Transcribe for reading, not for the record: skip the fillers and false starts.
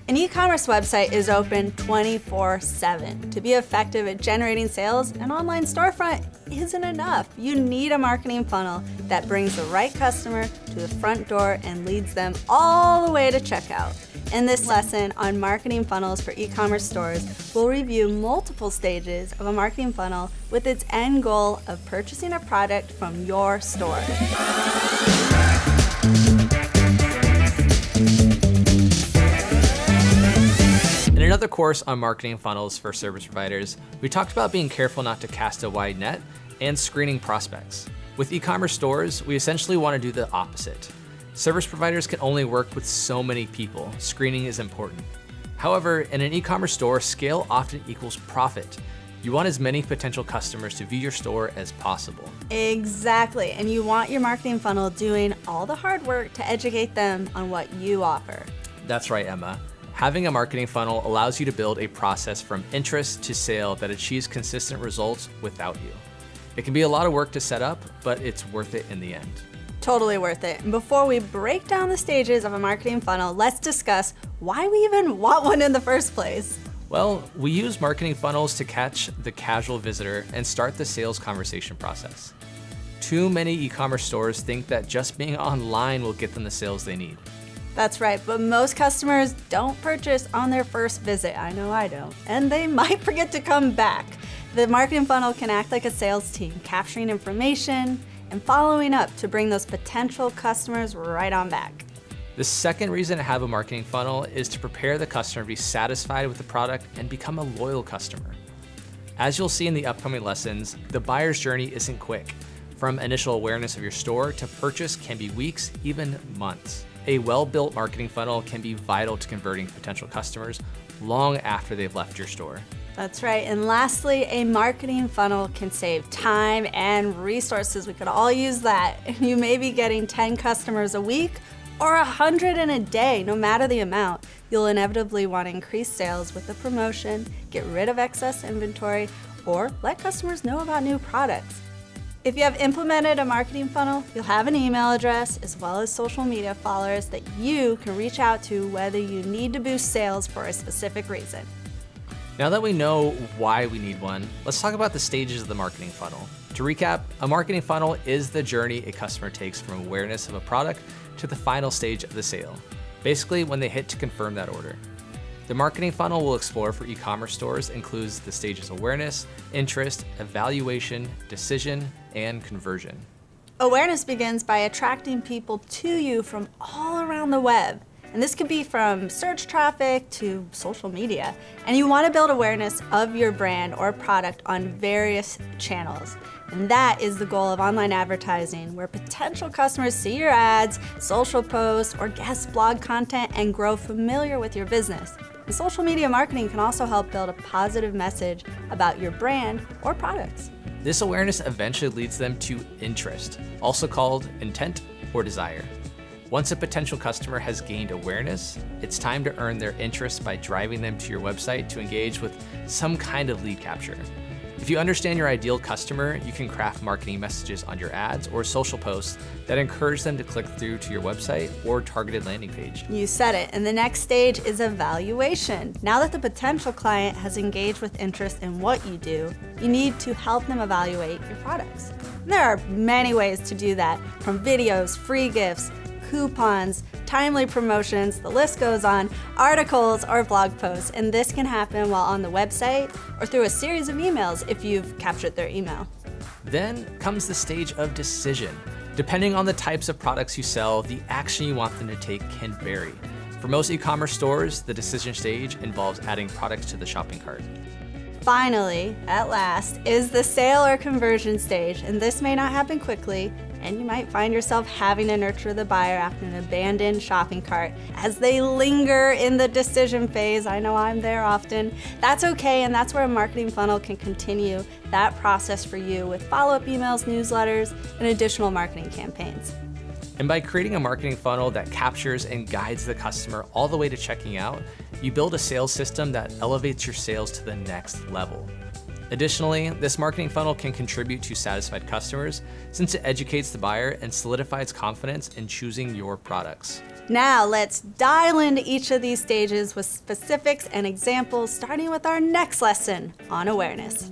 An e-commerce website is open 24/7. To be effective at generating sales, an online storefront isn't enough. You need a marketing funnel that brings the right customer to the front door and leads them all the way to checkout. In this lesson on marketing funnels for e-commerce stores, we'll review multiple stages of a marketing funnel with its end goal of purchasing a product from your store. In another course on marketing funnels for service providers, we talked about being careful not to cast a wide net and screening prospects. With e-commerce stores, we essentially want to do the opposite. Service providers can only work with so many people. Screening is important. However, in an e-commerce store, scale often equals profit. You want as many potential customers to view your store as possible. Exactly, and you want your marketing funnel doing all the hard work to educate them on what you offer. That's right, Emma. Having a marketing funnel allows you to build a process from interest to sale that achieves consistent results without you. It can be a lot of work to set up, but it's worth it in the end. Totally worth it. And before we break down the stages of a marketing funnel, let's discuss why we even want one in the first place. Well, we use marketing funnels to catch the casual visitor and start the sales conversation process. Too many e-commerce stores think that just being online will get them the sales they need. That's right, but most customers don't purchase on their first visit. I know I don't. And they might forget to come back. The marketing funnel can act like a sales team, capturing information and following up to bring those potential customers right on back. The second reason to have a marketing funnel is to prepare the customer to be satisfied with the product and become a loyal customer. As you'll see in the upcoming lessons, the buyer's journey isn't quick. From initial awareness of your store to purchase can be weeks, even months. A well-built marketing funnel can be vital to converting potential customers long after they've left your store. That's right. And lastly, a marketing funnel can save time and resources. We could all use that. You may be getting 10 customers a week or 100 in a day. No matter the amount, you'll inevitably want to increase sales with a promotion, get rid of excess inventory, or let customers know about new products. If you have implemented a marketing funnel, you'll have an email address as well as social media followers that you can reach out to whether you need to boost sales for a specific reason. Now that we know why we need one, let's talk about the stages of the marketing funnel. To recap, a marketing funnel is the journey a customer takes from awareness of a product to the final stage of the sale, basically when they hit to confirm that order. The marketing funnel we'll explore for e-commerce stores includes the stages awareness, interest, evaluation, decision, and conversion. Awareness begins by attracting people to you from all around the web. And this could be from search traffic to social media. And you want to build awareness of your brand or product on various channels. And that is the goal of online advertising, where potential customers see your ads, social posts, or guest blog content and grow familiar with your business. And social media marketing can also help build a positive message about your brand or products. This awareness eventually leads them to interest, also called intent or desire. Once a potential customer has gained awareness, it's time to earn their interest by driving them to your website to engage with some kind of lead capture. If you understand your ideal customer, you can craft marketing messages on your ads or social posts that encourage them to click through to your website or targeted landing page. You said it, and the next stage is evaluation. Now that the potential client has engaged with interest in what you do, you need to help them evaluate your products. And there are many ways to do that, from videos, free gifts, coupons, timely promotions, the list goes on, articles or blog posts, and this can happen while on the website or through a series of emails if you've captured their email. Then comes the stage of decision. Depending on the types of products you sell, the action you want them to take can vary. For most e-commerce stores, the decision stage involves adding products to the shopping cart. Finally, at last, is the sale or conversion stage, and this may not happen quickly, and you might find yourself having to nurture the buyer after an abandoned shopping cart as they linger in the decision phase. I know I'm there often. That's okay, and that's where a marketing funnel can continue that process for you with follow-up emails, newsletters, and additional marketing campaigns. And by creating a marketing funnel that captures and guides the customer all the way to checking out, you build a sales system that elevates your sales to the next level. Additionally, this marketing funnel can contribute to satisfied customers since it educates the buyer and solidifies confidence in choosing your products. Now let's dial into each of these stages with specifics and examples, starting with our next lesson on awareness.